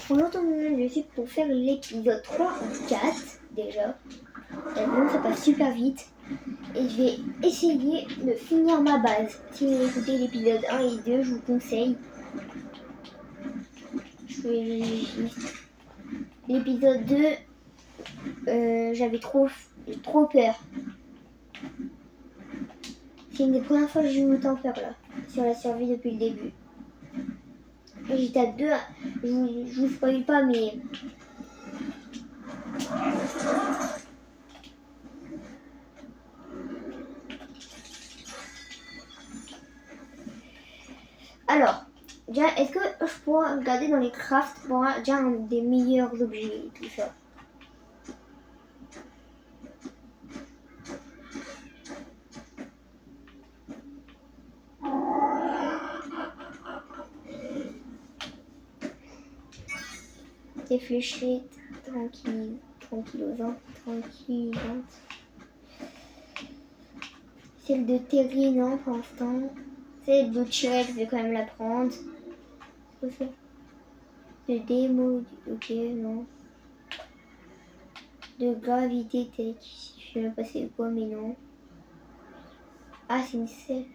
pour longtemps je suis pour faire l'épisode 3 ou 4 déjà. Donc ça passe super vite. Et je vais essayer de finir ma base. Si vous écoutez l'épisode 1 et 2, je vous conseille. L'épisode 2, j'avais trop peur. C'est une des premières fois que j'ai eu autant peur là, sur la survie depuis le début. J'étais à 2, je vous spoil pas, mais... Alors, déjà, est-ce que je pourrais regarder dans les crafts pour avoir déjà un des meilleurs objets et tout ça? Des fléchettes, tranquillisantes. Celle de Terry, non, pour l'instant. Celle de Chirel, je vais quand même la prendre. C'est quoi ça? De démo, ok, non. De gravité, tech, je sais même pas c'est quoi, mais non. Ah, c'est une selle.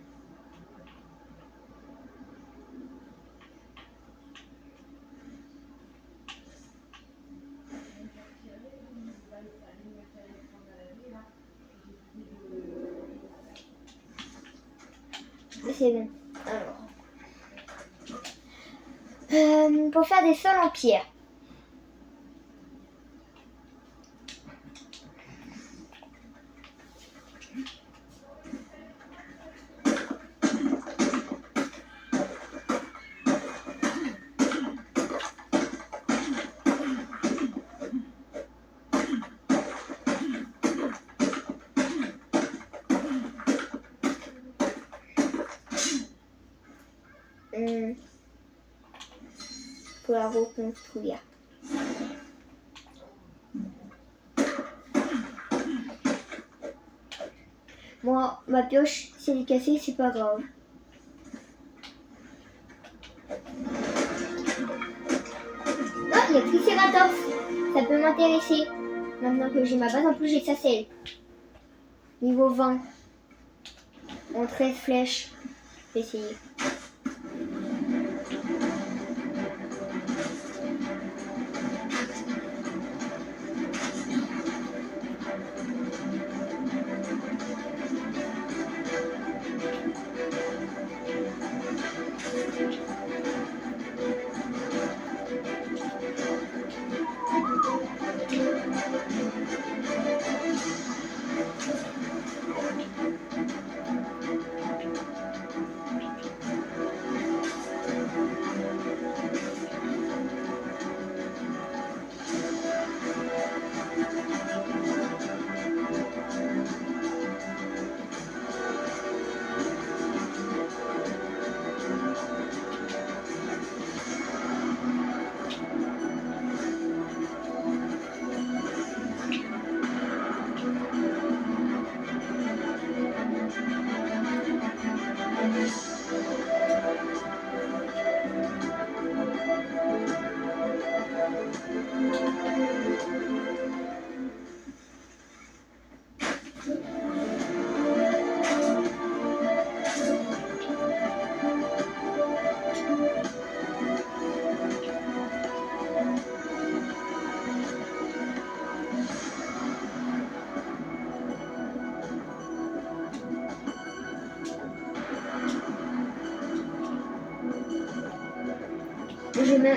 C'est bon. Alors. Pour faire des sols en pierre. Pour la reconstruire. Moi, ma pioche, si elle est cassée, c'est pas grave. Ah, il y a Triceratops. Ça peut m'intéresser. Maintenant que j'ai ma base, en plus j'ai sa selle. Niveau 20. En 13 flèches. Je vais essayer.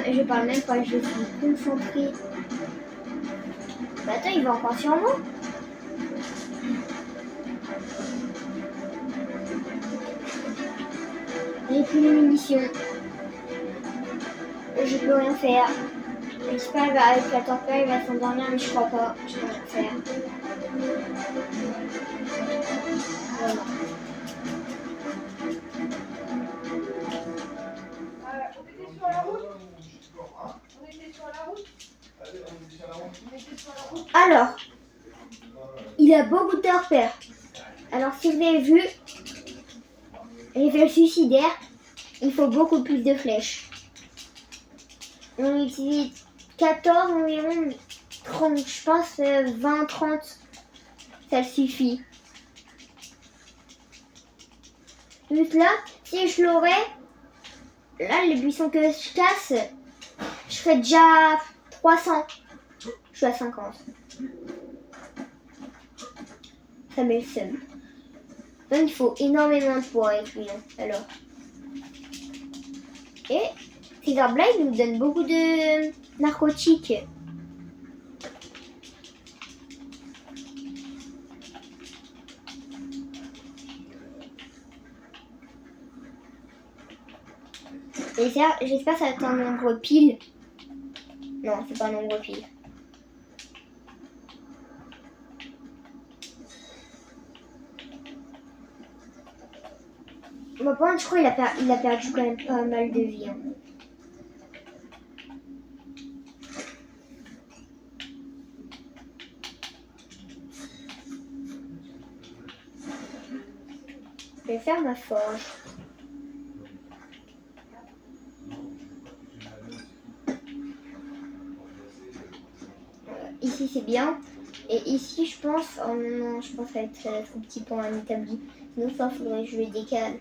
Je parle même pas, je suis concentrée. Bah attends, il va encore sur moi. J'ai plus de munitions. Je peux rien faire. J'espère qu'avec la torpille, il va s'endormir, mais je crois pas. Je peux rien faire. Voilà. Alors, il a beaucoup de repères. Alors, si vous avez vu, j'ai fait le suicidaire. Il faut beaucoup plus de flèches. On utilise 14 environ, 30, je pense 20, 30, ça suffit. Juste là, si je l'aurais, là les buissons que je casse, je serais déjà 300. Je suis à 50. Ça met le seum. Donc il faut énormément de poids avec lui. Alors. Et ces arbres-là, ils nous donnent beaucoup de narcotiques. Et ça, j'espère que ça va être un nombre pile. Non, c'est pas un nombre pile. Bon, par contre, je crois qu'il a perdu quand même pas mal de vie. Hein. Je vais faire ma forge. Ici c'est bien. Et ici je pense... Oh non, je pense que ça va être trop petit pour un établi. Sinon ça faudrait que je le décale.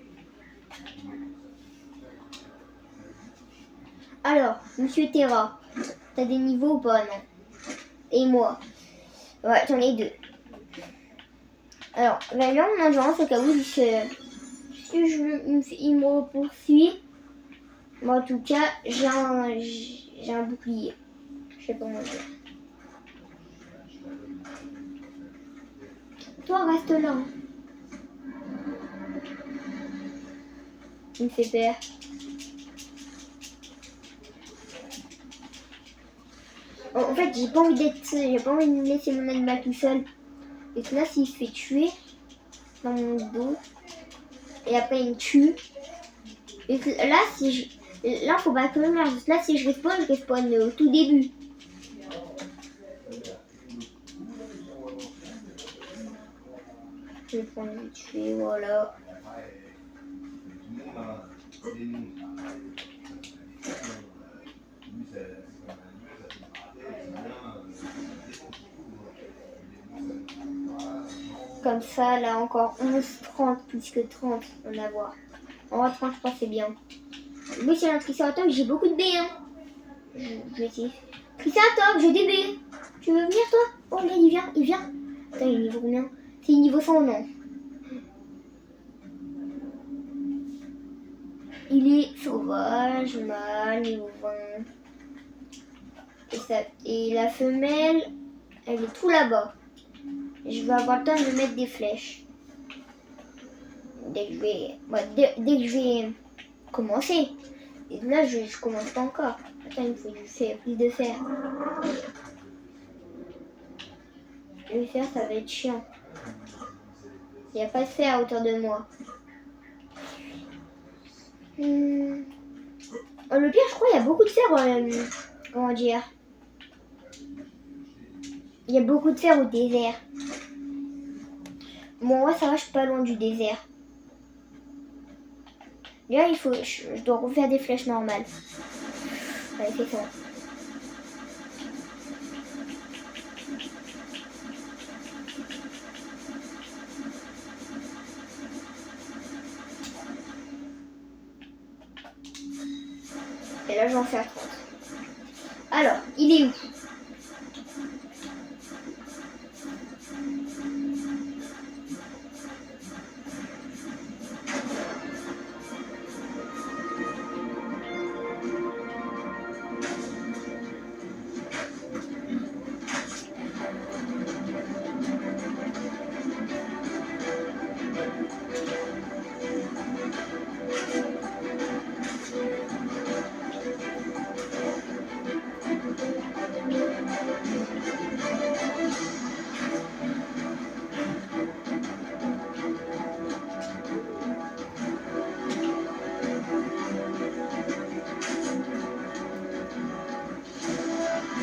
Alors, Monsieur Terra, t'as des niveaux ou pas? Non. Et moi? Ouais, j'en ai 2. Alors, là mon endurance au cas où il me poursuit. Moi en tout cas, j'ai un bouclier. Je sais pas comment dire. Toi, reste là. Hein. Il me fait peur. En fait, j'ai pas envie de me laisser mon animal tout seul. Et que là, s'il se fait tuer dans mon dos, et après il me tue. Et que là, là, faut pas que je meure. Là, si je respawn au tout début. Je vais prendre le tuer, voilà. Comme ça, là encore 11, 30, plus que 30, on va voir. En vrai, 30, je pense c'est bien. Oui, c'est un triceratops, j'ai beaucoup de baies. Hein. Je vais essayer. Triceratops, j'ai des baies. Tu veux venir, toi? Oh, regarde, il vient. Attends, il est niveau combien? C'est niveau 100 ou non? Il est sauvage, mâle, niveau 20. Et la femelle, elle est tout là-bas. Je vais avoir le temps de mettre des flèches. Dès que je vais commencer. Et là, je commence pas encore. Attends, il faut plus de fer. Le fer, ça va être chiant. Il n'y a pas de fer à hauteur de moi. Oh, le pire, je crois qu'il y a beaucoup de fer. Comment dire? Il y a beaucoup de fer au désert. Bon, ouais, ça va, je suis pas loin du désert. Là, je dois refaire des flèches normales. Allez, fais ça. Et là, je vais en faire 30. Alors, il est où?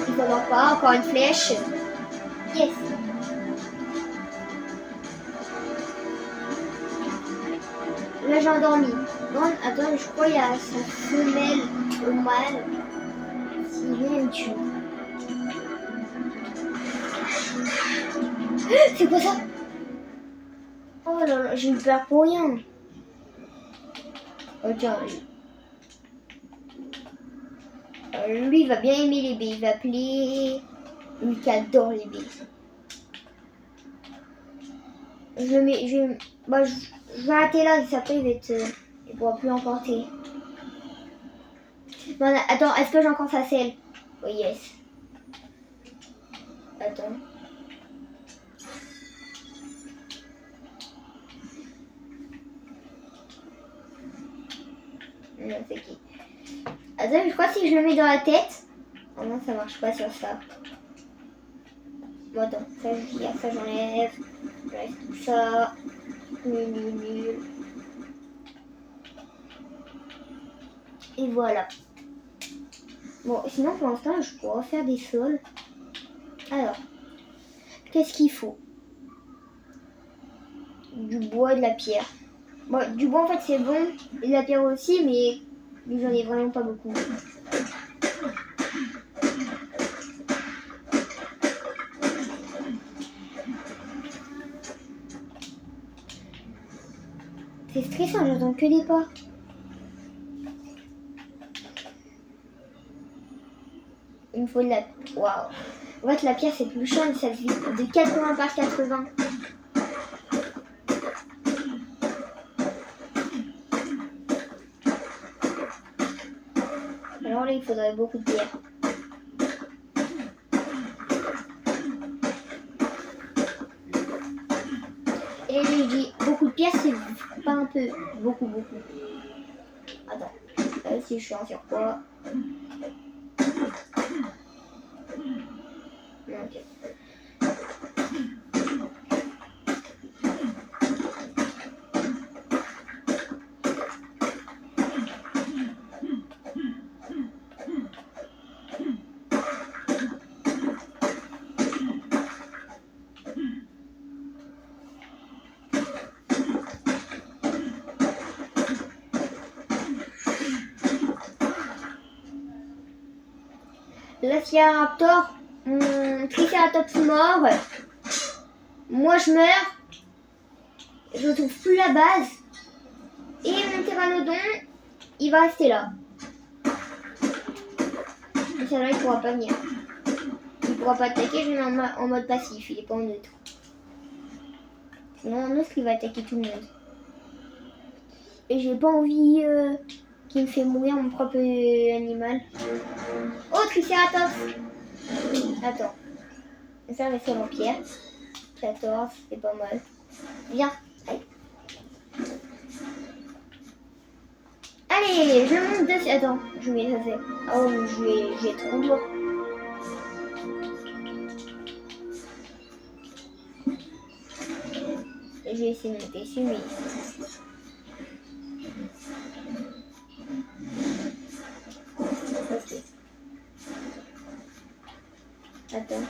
Il faut pas encore une flèche. Yes. Là j'ai endormi. Bon, attends, je crois qu'il y a sa femelle au mâle. bien il me tue. C'est quoi ça? Oh là là, j'ai eu peur pour rien. Oh tiens, lui il va bien aimer les baies. Il va appeler... Lui qui adore les baies. Je vais arrêter là, ça peut être... il pourra plus emporter. Bon, attends, est-ce que j'ai encore sa selle? Oh yes. Attends. Non, c'est qui? Attends, je crois que si je le mets dans la tête... Oh non, ça marche pas sur ça. Bon, attends, ça j'enlève. Je reste tout ça. Nul. Et voilà. Bon, sinon pour l'instant, je pourrais faire des sols. Alors, qu'est-ce qu'il faut? Du bois et de la pierre. Bon, du bois en fait c'est bon, et de la pierre aussi, mais j'en ai vraiment pas beaucoup. C'est stressant, j'entends que des pas. Il me faut de la... Waouh. En fait la pierre c'est plus cher, ça fait de 80 par 80. Alors là il faudrait beaucoup de pierre. Et je dis beaucoup de pierre, c'est pas un peu, beaucoup. Attends, si je suis en surpoids. Ok. L'Asiaraptor, mon Triceratops mort. Moi je meurs. Je retrouve plus la base. Et mon Pteranodon, il va rester là. Et celle-là, il pourra pas venir. Il pourra pas attaquer, je le mets en mode passif, il est pas en neutre. Sinon en neutre, il va attaquer tout le monde. Et j'ai pas envie qu'il me fait mourir mon propre animal. Oh, Triceratops! Attends. Ça, mais c'est en pierre. 14, c'est pas mal. Viens. Allez, je monte dessus. Attends, je mets ça fait. Oh, je vais trop lourd. Je vais essayer de monter dessus, mais... Ok. Attends.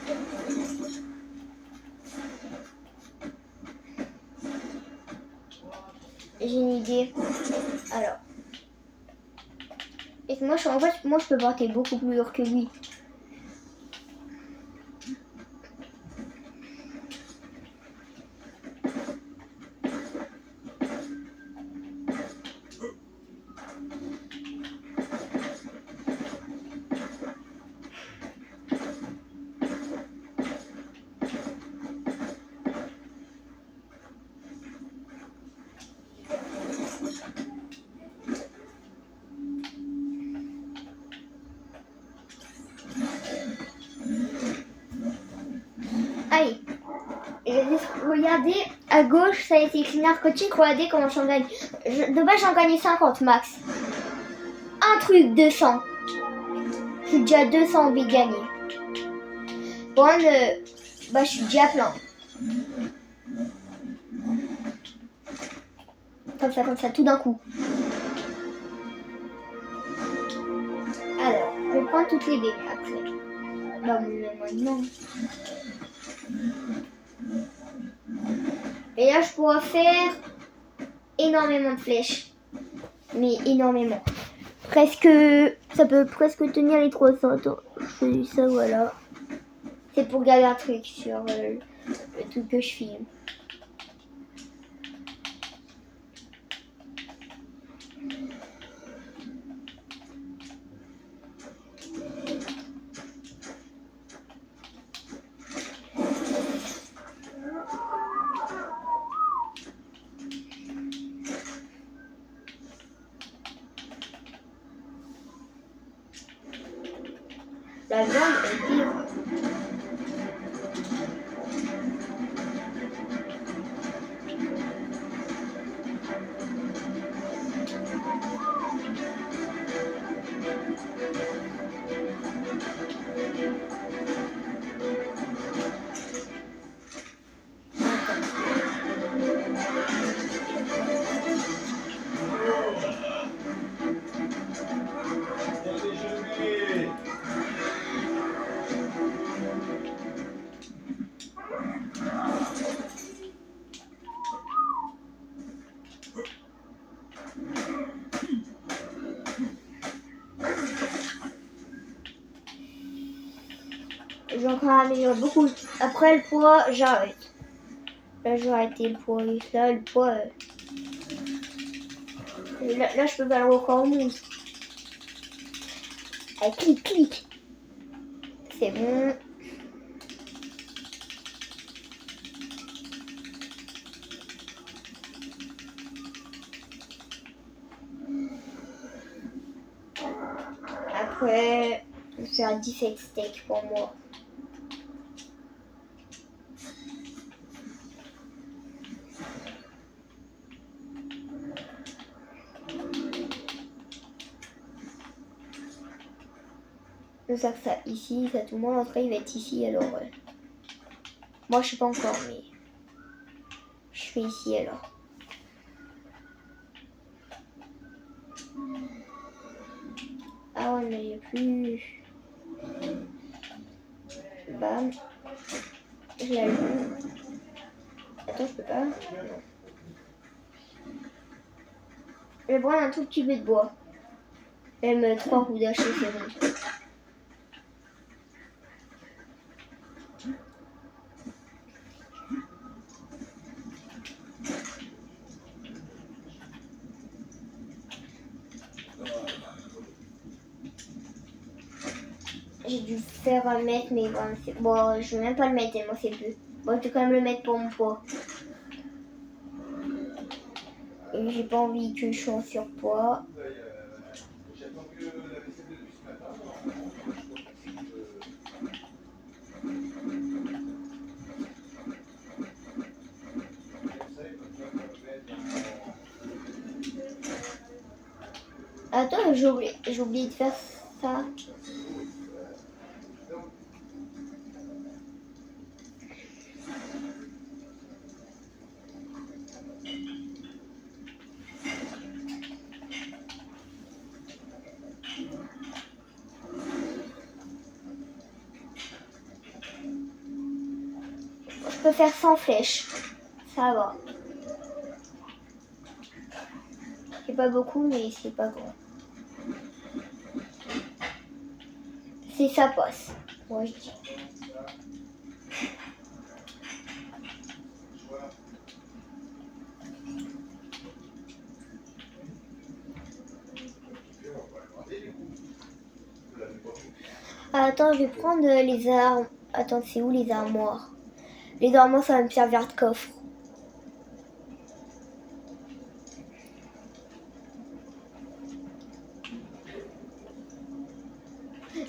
J'ai une idée. Alors. Et moi, je peux porter beaucoup plus lourd que lui. Allez, regardez, à gauche, ça a été écrit narcotique. Regardez comment j'en gagne. De base, j'en gagnais 50 max. Un truc, 200. Je suis déjà à 200 envie de gagner. Bon, je suis déjà plein. Comme ça, tout d'un coup. Alors, je vais prendre toutes les baies après. Bah, maintenant. Et là, je pourrais faire énormément de flèches. Mais énormément. Ça peut presque tenir les 300. Attends, fais ça, voilà. C'est pour garder un truc sur le truc que je filme. La viande est vive. Je vais encore améliorer beaucoup. Après le poids, j'arrête. Là, je vais arrêter le poids. Là, le poids. Là, je peux faire le record au monde. Allez, clic, clic. C'est bon. Après, je vais faire 17 steaks pour moi. Ça ici, ça tout le monde l'entrée il va être ici alors. Moi je sais pas encore mais je fais ici alors. Ah ouais mais il n'y a plus. Bam. Je l'allume. Attends je peux pas. Non. Je vais prendre un tout petit peu de bois. Même 3 roues d'hacher c'est bon. J'ai dû faire mettre, mais bon, bon, je vais même pas le mettre tellement c'est peu. Bon, je vais quand même le mettre pour mon poids. Et j'ai pas envie que je sois en surpoids. Attends, j'ai oublié de faire ça. Je peux faire 100 flèches. Ça va. C'est pas beaucoup, mais c'est pas grand. Si ça passe, moi je dis. Attends, je vais prendre les armes. Attends, c'est où les armoires? Les armoires, ça va me servir de coffre.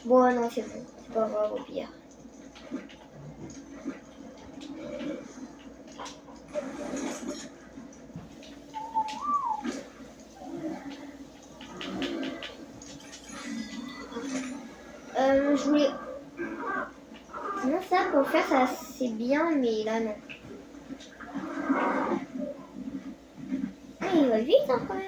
Bon, non, c'est bon. C'est pas grave, au pire. Je voulais... Sinon, ça, pour faire, ça, c'est bien, mais là, non. Ah, il va vite, hein, quand même.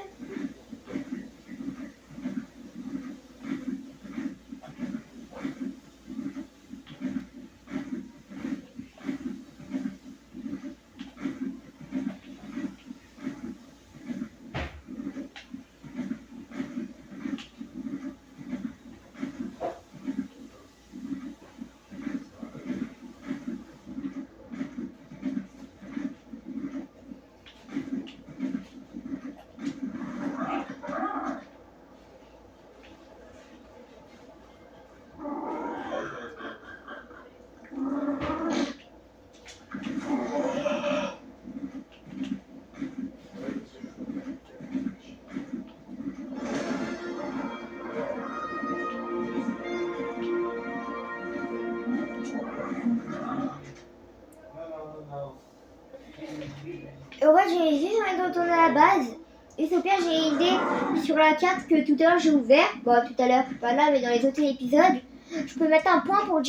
Et ouais, j'ai juste envie de retourner à la base. Et c'est au pire, j'ai une idée sur la carte que tout à l'heure j'ai ouvert. Bon, tout à l'heure, pas là, mais dans les autres épisodes. Je peux mettre un point pour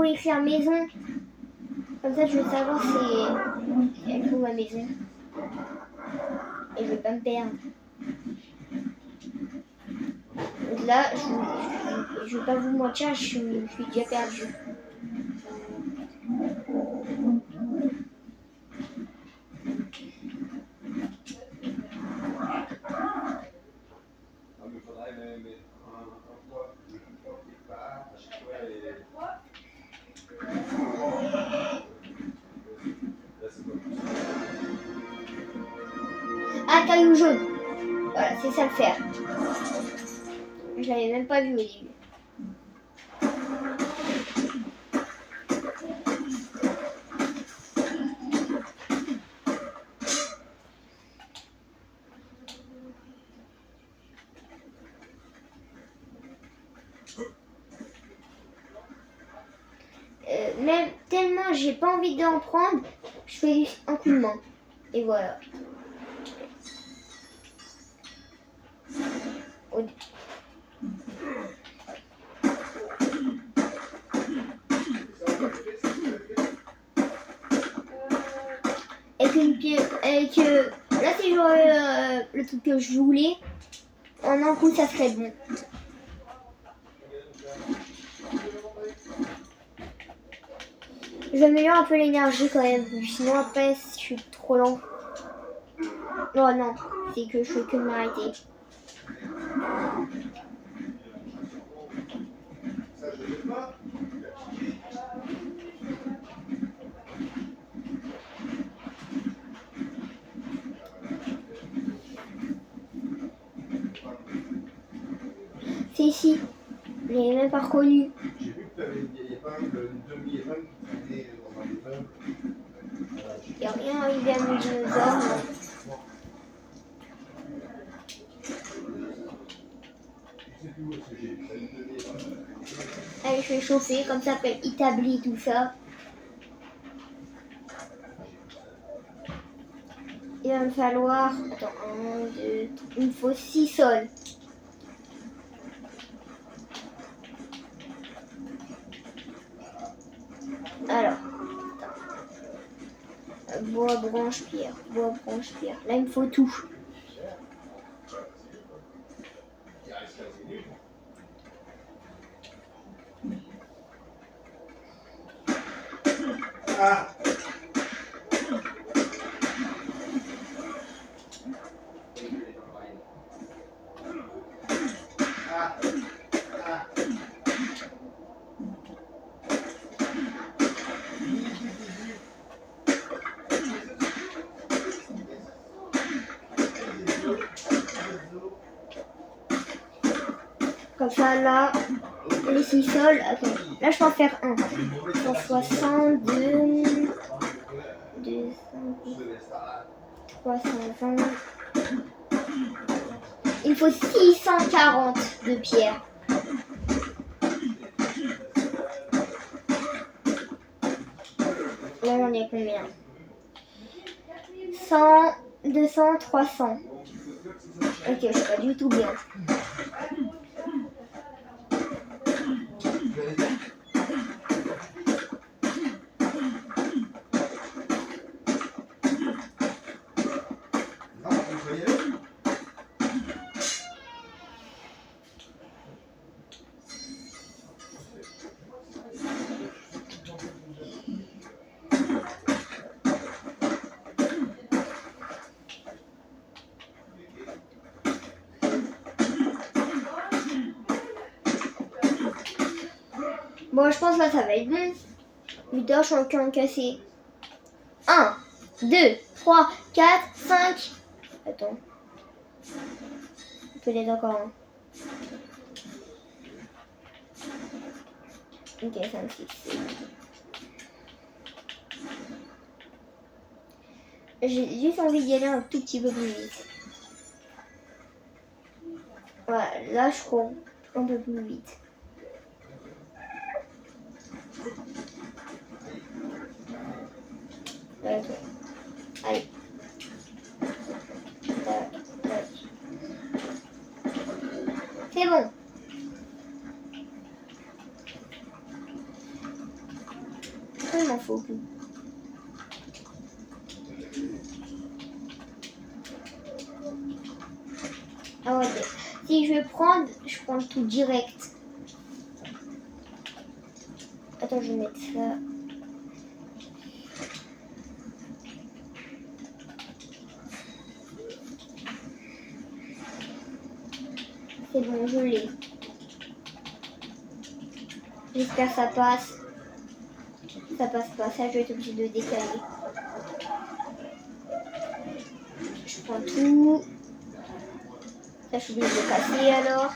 écrire maison. Comme ça, je veux savoir si elle trouve ma maison. Et je vais pas me perdre. Là, je vais pas vous mentir, je suis déjà perdue. Ah, caillou jaune. Voilà, c'est ça le faire. Je l'avais même pas vu au début. Même tellement j'ai pas envie d'en prendre, je fais un coup de main. Et voilà. Et que là si j'aurais le truc que je voulais, en un coup ça serait bon. J'améliore un peu l'énergie quand même, sinon après je suis trop lent. Oh non, c'est que je fais que m'arrêter. C'est ici, je l'ai même pas reconnu. J'ai vu que tu avais une vieille épingle, une demi-épingle qui traînait dans un immeuble. Il n'y a rien arrivé à mon dinosaure. Allez, je vais chauffer, comme ça peut être établi tout ça. Il va me falloir, attends, 1, 2, il me faut 6 sols. Alors, attends. Bois, branche, pierre, bois, branche, pierre. Là, il me faut tout. Ah! Comme ça, là, les 6 sols. Attends, là, je peux en faire un. 160, 200, 320. Il me faut 640 de pierre. Là, j'en ai combien? 100, 200, 300. Ok, je suis pas du tout bien. Bon, je pense que là, ça va être bon. 8 heures, je suis encore cassé. 1, 2, 3, 4, 5. Attends. Peut-être encore un. Ok, 5, 6. J'ai juste envie d'y aller un tout petit peu plus vite. Voilà, là, je crois un peu plus vite. calme-toi. Allez. Tac, tac. C'est bon. Il m'en faut plus. Ah ouais, si je vais prendre, je prends tout direct. Attends, je vais mettre ça. C'est bon, je l'ai. J'espère que ça passe. Ça passe pas, ça je vais être obligée de décaler. Je prends tout. Ça je suis obligée de le casser alors.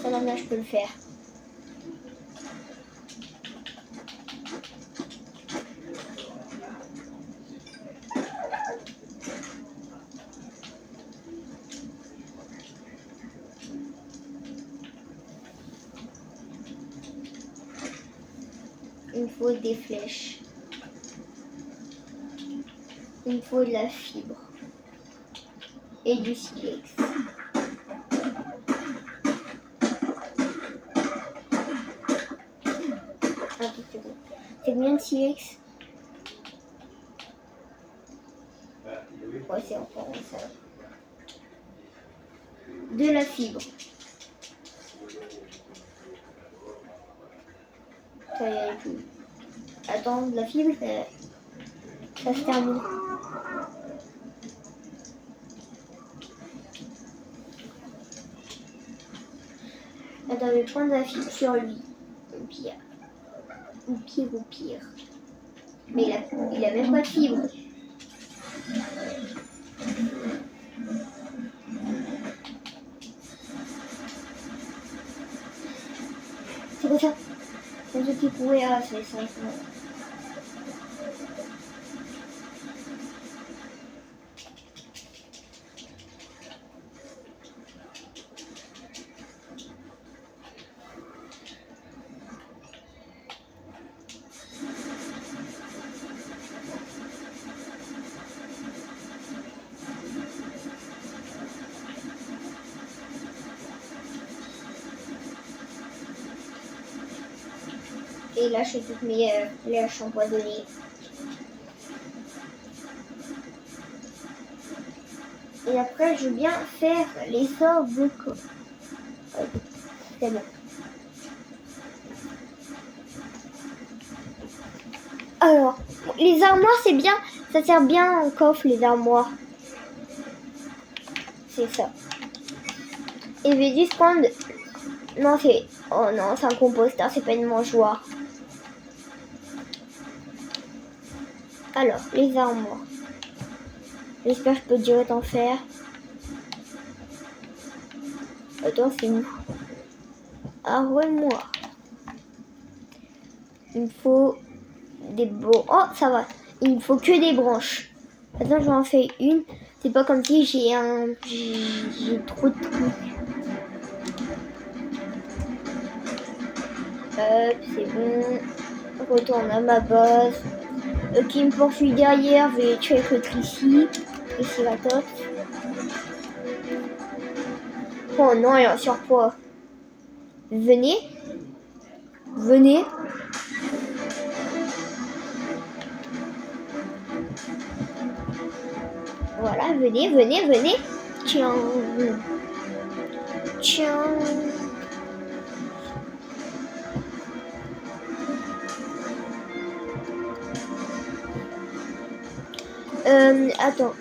Ça maintenant je peux le faire. Il me faut des flèches. Il me faut de la fibre. Et du silex. Ah, c'est bon. C'est combien de silex? Ouais, c'est encore ça. De la fibre. Ça y est plus. Attends, de la fibre, ça se termine. Attends, je vais prendre la fibre sur lui. Au pire. Au pire. Mais il a même pas de fibre. C'est quoi ça? C'est un truc qui pourrait... Ah, c'est ça. Et là, je fais toutes mes lèches empoisonnées. Et après, je veux bien faire les sorts de corps. C'est bon. Alors, les armoires, c'est bien. Ça sert bien en coffre, les armoires. C'est ça. Et je vais juste prendre... Non, c'est... Oh non, c'est un composteur, c'est pas une mangeoire. Alors, les armoires. J'espère que je peux direct en faire. Attends, c'est où? Armoire. Il me faut des... Oh, ça va. Il me faut que des branches. Attends, je vais en faire une. C'est pas comme si j'ai trop de trucs. Hop, c'est bon. Je retourne à ma base. Qui me poursuit derrière, je vais tuer avec le Tricy. Ici la top. Oh non, il y a un surpoids. Venez. Venez. Voilà, venez. Tiens. Attends.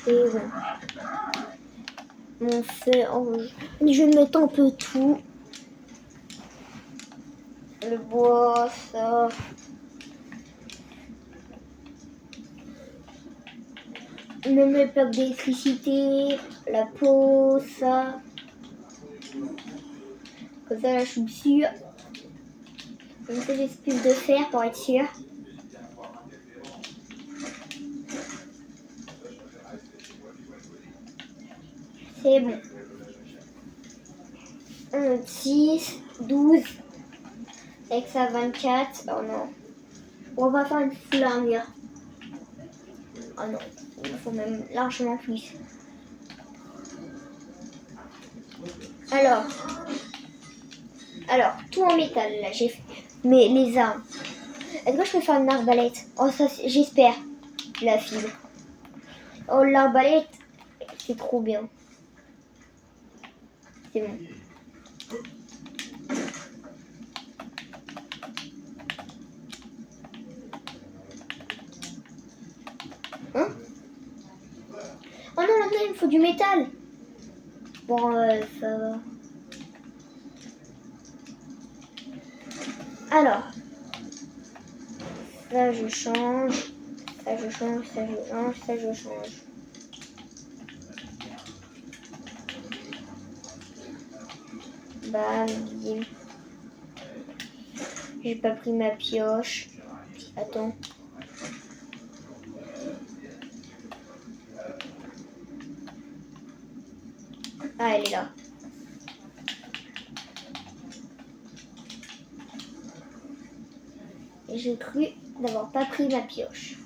Et bon. Mon feu, je vais mettre un peu tout. Le bois, ça. Même les plaques d'électricité, la peau, ça. Comme ça, là, je suis sûre. Comme ça, j'ai plus de fer pour être sûre. C'est bon. 6, 12. Avec ça, 24. Oh non. On va faire une full armure. Oh non. Il faut même largement plus. Alors, tout en métal, là, j'ai fait. Mais les armes. Est-ce que je peux faire une arbalète? Oh, ça, j'espère. La fibre. Oh, l'arbalète, c'est trop bien. C'est bon. Hein? Oh non, maintenant, il me faut du métal. Bon, ça va. Alors, ça je change, ça je change, ça je change, ça je change. Bam, bim. J'ai pas pris ma pioche. Attends. Ah, elle est là. Et j'ai cru d'avoir pas pris ma pioche.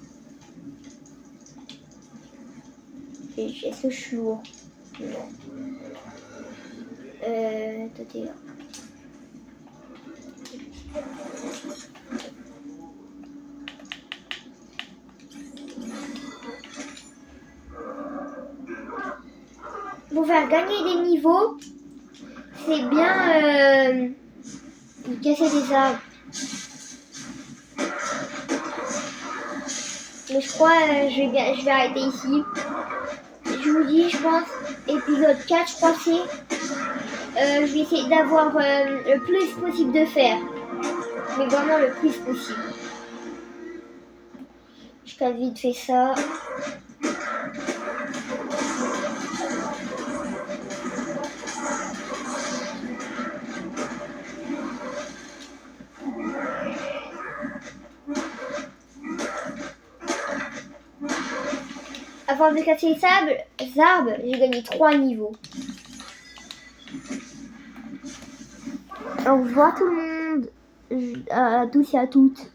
Est-ce que je suis lourd? Non. Toi t'es là. Pour faire gagner des niveaux, c'est bien de casser des arbres. Mais je crois je vais arrêter ici. Je vous dis, je pense, épisode 4, je crois que c'est. Je vais essayer d'avoir le plus possible de fer. Mais vraiment le plus possible. Je casse vite fait ça. Avant de casser les arbres, j'ai gagné 3 niveaux. Au revoir tout le monde, à tous et à toutes.